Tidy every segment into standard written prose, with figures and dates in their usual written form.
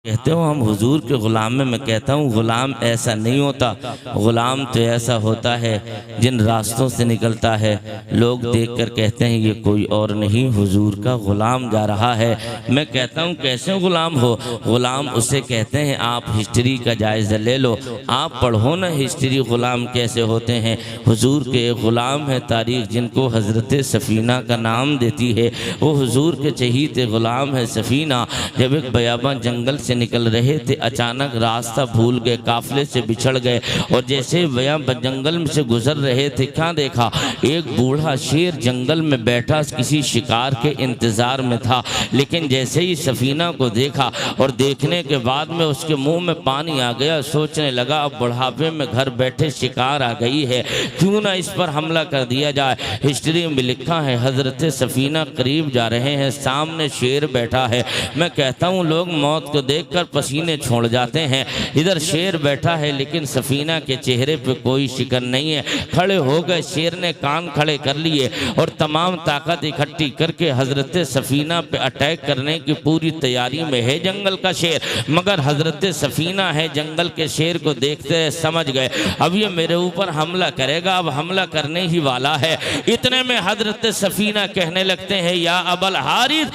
कहते हो हम हुजूर के ग़ुलाम में, मैं कहता हूँ ग़ुलाम ऐसा नहीं होता। ग़ुलाम तो ऐसा होता है जिन रास्तों से निकलता है, लोग देखकर कहते हैं ये कोई और नहीं हुजूर का ग़ुलाम जा रहा है। मैं कहता हूँ कैसे ग़ुलाम हो? ग़ुलाम उसे कहते हैं आप हिस्ट्री का जायज़ा ले लो, आप पढ़ो ना हिस्ट्री ग़ुलाम कैसे होते हैं। हुजूर के ग़ुलाम है तारीख़ जिनको हज़रत सफ़ीना का नाम देती है, वो हुजूर के चहीते ग़ुलाम है सफ़ीना। जब एक बयाबान जंगल से निकल रहे थे, अचानक रास्ता भूल गए, काफिले से बिछड़ गए और जैसे वहाँ जंगल से गुजर रहे थे, क्या देखा? एक बूढ़ा शेर जंगल में बैठा किसी शिकार के इंतजार में था। लेकिन जैसे ही सफीना को देखा और देखने के बाद में उसके मुंह में पानी आ गया, सोचने लगा अब बुढ़ापे में घर बैठे शिकार आ गई है, क्यों ना इस पर हमला कर दिया जाए। हिस्ट्री में लिखा है हजरत सफीना करीब जा रहे हैं, सामने शेर बैठा है। मैं कहता हूँ लोग मौत को देखकर पसीने छोड़ जाते हैं, इधर शेर बैठा है लेकिन सफीना के चेहरे पे कोई शिकन नहीं है। खड़े हो गए, शेर ने कान खड़े कर लिए और तमाम ताकत इकट्ठी करके हजरत सफीना पे अटैक करने की पूरी तैयारी में है जंगल का शेर। मगर हजरत सफीना है जंगल के शेर को देखते समझ गए अब ये मेरे ऊपर हमला करेगा, अब हमला करने ही वाला है। इतने में हजरत सफीना कहने लगते हैं या अबल हारिस,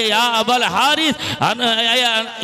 या अबल हारिस,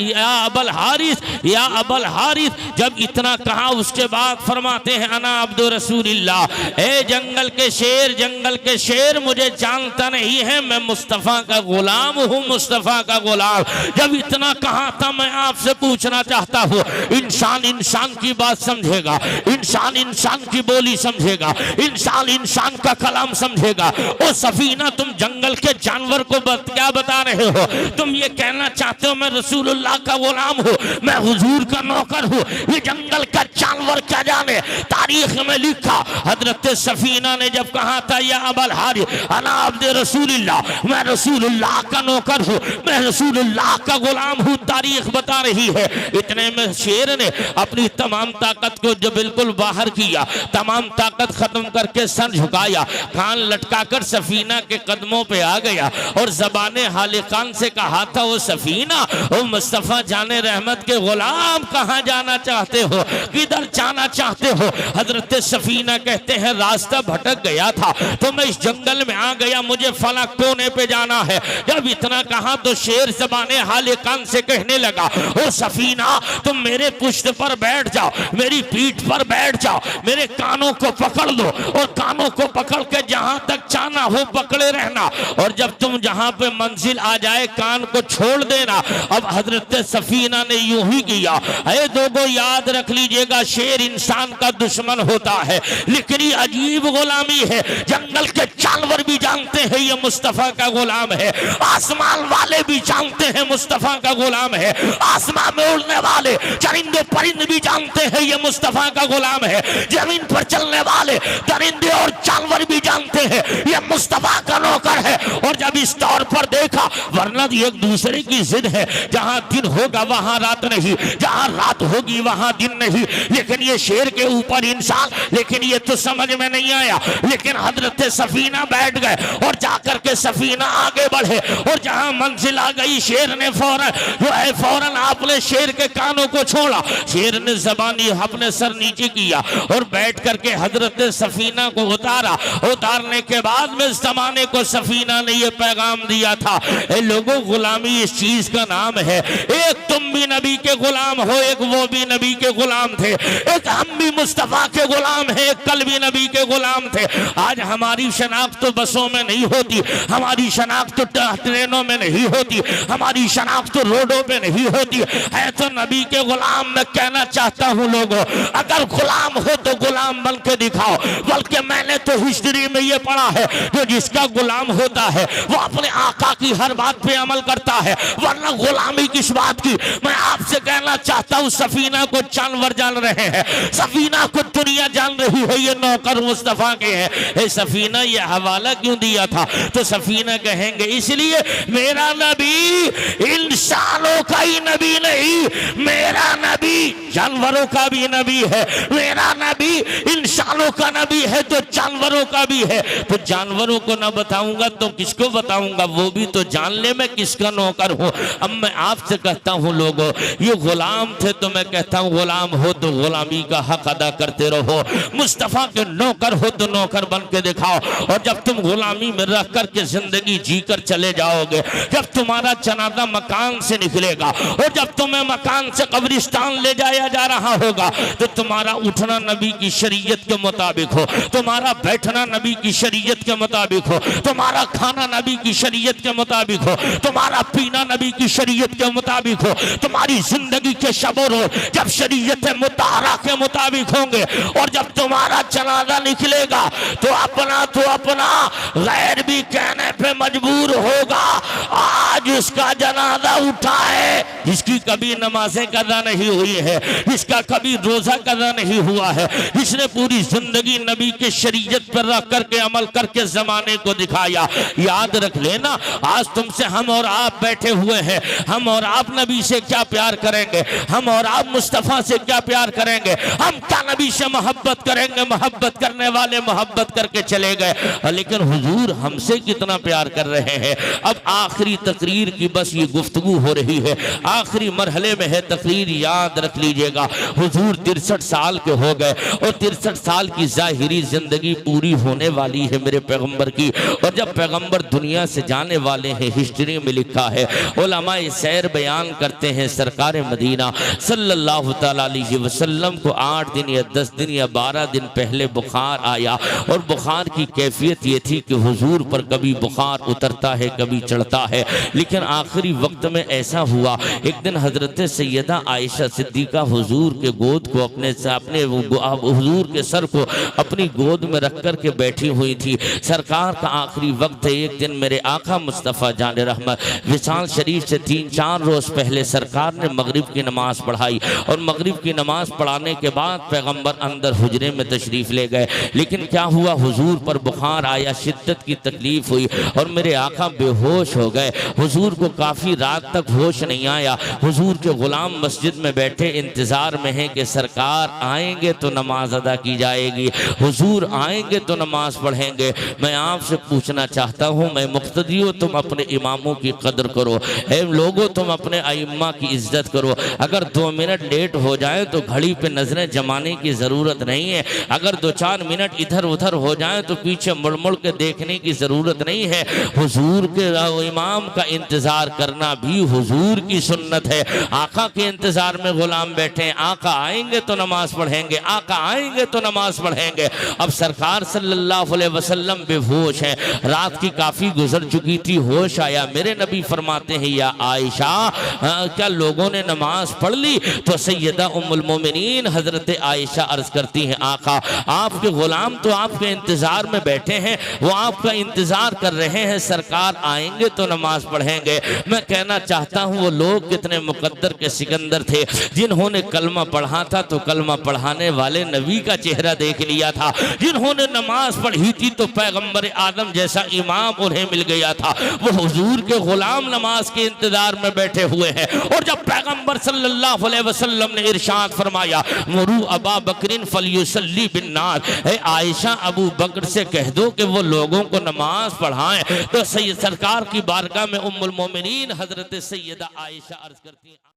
या अबल हारिस, या अबल हारिस। जब इतना कहा उसके बाद फरमाते हैं अना अब्दु रसूलिल्लाह, ए जंगल के शेर, जंगल के शेर मुझे जानता नहीं है, मैं मुस्तफ़ा का गुलाम हूँ, मुस्तफ़ा का गुलाम। जब इतना कहा था मैं आपसे पूछना चाहता हूँ, इंसान इंसान की बात समझेगा, इंसान इंसान की बोली समझेगा, इंसान इंसान का कलाम समझेगा। ओ सफीना तुम जंगल के जानवर को क्या बता रहे हो? तुम ये कहना चाहते हो मैं रसूलुल्लाह का गुलाम हूँ, मैं हुजूर का नौकर हूँ? ये जंगल का जानवर क्या जाने? तारीख में लिखा हजरत सफीना ने जब कहा था या अबल हारिस अना अब्दे रसूलिल्लाह, मैं रसूलुल्लाह का नौकर हूँ, मैं रसूलुल्लाह का गुलाम हूँ, तारीख बता रही है। इतने में शेर ने अपनी तमाम ताकत को जो बिल्कुल बाहर किया, तमाम ताकत खत्म करके सर झुकाया, कान लटकाकर सफीना के कदमों पे आ गया और ज़बाने हालिकान से कहा था वो सफीना, ओ मुस्तफ़ा जाने रहमत के गुलाम कहाँ जाना चाहते हो, किधर जाना चाहते हो? हजरत सफीना कहते हैं रास्ता भटक गया था तो मैं इस जंगल में आ गया, मुझे फला कोने पे जाना है। जब इतना कहा तो शेर ज़बाने हाले कान से कहने लगा ओ सफीना तुम मेरे पुश्त पर बैठ जाओ, मेरी पीठ पर बैठ जाओ, मेरे कानों को पकड़ लो और कानों को पकड़ के जहां तक चाहना हो पकड़े रहना और जब तुम जहां पे मंजिल आ जाए कान को छोड़ देना। अब हजरत सफीना ने यूं ही किया। अरे दोगो याद रख लीजिएगा, शेर इंसान का दुश्मन होता है लेकिन ये अजीब गुलामी है, जंगल के जानवर भी जानते हैं ये मुस्तफ़ा का गुलाम है, आसमान वाले भी जानते हैं मुस्तफ़ा का गुलाम है, आसमान में उड़ने वाले चरिंदे परिंदे भी जानते हैं ये मुस्तफ़ा का गुलाम है, जमीन पर चलने वाले दरिंदे और जानवर भी जानते हैं ये मुस्तफ़ा का नौकर है। और जब इस तौर पर देखा, वरना एक दूसरे की जिद है, जहां दिन होगा वहां रात नहीं, जहां रात होगी वहां दिन नहीं, लेकिन ये शेर के ऊपर इंसान, लेकिन ये तो समझ में नहीं आया। लेकिन हजरत सफीना बैठ गए और जाकर के सफीना आगे बढ़े और जहां मंजिल आ गई शेर ने फौरन आपने शेर के कानों को छोड़ा, शेर ने ज़बानी अपने सर नीचे किया और बैठ करके हजरत सफीना को उतारा। उतारने के बाद में ज़माने को सफीना ने यह पैगाम दिया था, ए लोगों गुलामी इस चीज का नाम है, एक तुम भी नबी के गुलाम हो, एक वो भी नबी के गुलाम थे, एक हम भी मुस्तफ़ा के गुलाम है, एक कल भी नबी के गुलाम थे। आज हमारी शनाख्त तो बसों में नहीं होती, हमारी शनाख्त तो ट्रेनों में नहीं होती, हमारी शनाख्त तो रोडों पे नहीं होती है, तो नबी के गुलाम। मैं कहना चाहता हूँ लोगों, अगर गुलाम हो तो गुलाम बन के दिखाओ। बल्कि मैंने तो हिस्ट्री में ये पढ़ा है जो जिसका गुलाम होता है वो अपने आका की हर बात पे अमल करता है, वरना गुलामी किस बात की। मैं आपसे कहना चाहता हूँ सफीना को जानवर जान रहे हैं, सफीना को दुनिया जान रही है ये नौकर मुस्तफ़ा के हैं। सफीना ये हवाला क्यों दिया था? तो सफीना कहेंगे इसलिए मेरा नबी इंसानों का ही नबी नहीं, मेरा नबी जानवरों का भी नबी है, मेरा नबी इंसानों का नबी है तो जानवरों का भी है। तो जानवरों को ना बताऊंगा तो किसको बताऊंगा, वो भी तो जान ले मैं किसका नौकर हूं। अब मैं आपसे कहता हूं लोगों, ये गुलाम थे तो मैं कहता हूं गुलाम हो तो गुलामी का हक अदा करते रहो, मुस्तफा के नौकर हो तो नौकर बन के दिखाओ। और जब तुम गुलामी में रह कर के जिंदगी जीकर चले जाओगे, जब तुम्हारा जनाजा मकान से निकलेगा और जब तुम्हें मकान से कब्रिस्तान ले जाया जा रहा होगा, तो तुम्हारा उठना नबी की शरीयत के मुताबिक हो, तुम्हारा बैठना नबी की शरीयत के मुताबिक हो, तुम्हारा खाना नबी की शरीयत के मुताबिक हो, तुम्हारा पीना नबी की शरीयत के मुताबिक हो, तुम्हारी जिंदगी के शब और जब शरीयत मुताहरा के मुताबिक होंगे। और जब तुम्हारा जनाजा निकलेगा तो अपना गैर भी कहने पे मजबूर होगा, आज उसका जनाजा उठा है जिसकी कभी नमाजें कदा नहीं हुई है, जिसका कभी रोजा कदा नहीं हुआ है, जिसने पूरी जिंदगी नबी के शरीयत पर रख करके अमल करके जमाने को दिखाया। याद रख लेना, आज तुमसे हम और आप बैठे हुए हैं, हम और आप नबी से क्या प्यार करेंगे, हम और आप मुस्तफा से क्या प्यार करेंगे, हम क्या नबी से मोहब्बत करेंगे। मोहब्बत करने वाले मोहब्बत करके चले गए, लेकिन हुजूर हमसे कितना प्यार कर रहे हैं। अब आखिरी तकरीर की बस ये गुफ्तगू हो रही है, आखिरी मरहले में है तकरीर। याद रख लीजिएगा, हुजूर 63 साल के हो गए और 63 साल की जाहिरी जिंदगी पूरी होने वाली है मेरे पैगंबर की। और जब पैगंबर दुनिया से जाने वाले हैं, हिस्ट्री में लिखा है, उलमाए सैर बयान करते हैं, सरकार मदीना सल्लल्लाहु तआला अलैहि वसल्लम को 8 दिन या 10 दिन या 12 दिन पहले बुखार आया। और बुखार की कैफियत ये थी कि हुजूर पर कभी बुखार उतरता है कभी चढ़ता है, लेकिन आखिरी वक्त में ऐसा हुआ, एक दिन हजरत सैयदा आयशा सिद्दीका हुजूर के गोद को अपने हुजूर के सर को अपनी गोद में रख कर के बैठी हुई थी। सरकार का आखिरी वक्त है। एक दिन मेरे आका मुस्तफ़ा जान रहमत विशाल शरीफ से 3-4 रोज पहले सरकार ने मगरिब की नमाज पढ़ाई और मगरिब की नमाज पढ़ाने के बाद पैगंबर अंदर हुजरे में तशरीफ ले गए। लेकिन क्या हुआ, हुजूर पर बुखार आया, शिद्दत की तकलीफ हुई और मेरे आका बेहोश हो गए। हुजूर को काफ़ी रात तक होश नहीं आया। हुजूर के गुलाम मस्जिद में बैठे इंतज़ार में हैं कि सरकार आएंगे तो नमाज अदा की जाएगी, हुजूर आएंगे तो नमाज पढ़ेंगे। मैं आपसे पूछना चाहता हूँ, मैं मुक्तदी हूँ, तुम अपने इमामों की कदर करो, है लोगों तुम अपने आइम्मा की इज्जत करो। अगर 2 मिनट लेट हो जाए तो घड़ी पे नजरें जमाने की ज़रूरत नहीं है, अगर 2-4 मिनट इधर उधर हो जाए तो पीछे मुड़ मुड़ के देखने की ज़रूरत नहीं है। हुजूर के इमाम का इंतज़ार करना भी हुजूर की सुन्नत है। आका के इंतज़ार में गुलाम बैठे, आका आएंगे तो नमाज पढ़ेंगे, आका आएंगे तो नमाज पढ़ेंगे। अब सरकार सल्लल्लाहु अलैहि वसल्लम बेहोश हैं, रात की काफ़ी गुजर चुकी थी, होश आया। मेरे नबी फरमाते हैं, या आयशा क्या लोगों ने नमाज पढ़ ली? तो सैयदा उम्मुल मोमिनीन हजरत आयशा अर्ज करती हैं, आका आपके गुलाम तो आपके इंतज़ार में बैठे हैं, वो आपका इंतज़ार कर रहे हैं, सरकार आएंगे तो नमाज पढ़ेंगे। मैं कहना चाहता हूँ वो लोग कितने मुकद्दर के सिकंदर थे जिन्होंने कलमा पढ़ा था तो कलमा पढ़ाने वाले नबी का चेहरा देख लिया था, जिन्होंने नमाज पढ़ी थी तो पैगंबर आदम जैसा इमाम उन्हें मिल गया था। वो हुजूर के गुलाम नमाज के इंतजार में बैठे हुए हैं। और जब पैगंबर सल्लल्लाहु अलैहि वसल्लम ने इरशाद फरमाया, मुरू अबा बकरिन फलयुसल्ली बिन्नास, है आयशा अबू बकर से कह दो कि वो लोगों को नमाज पढ़ाएं। तो सैयद सरकार की बारगाह में उम्मुल मोमिनीन हजरत सैयदा आयशा अर्ज करती हैं।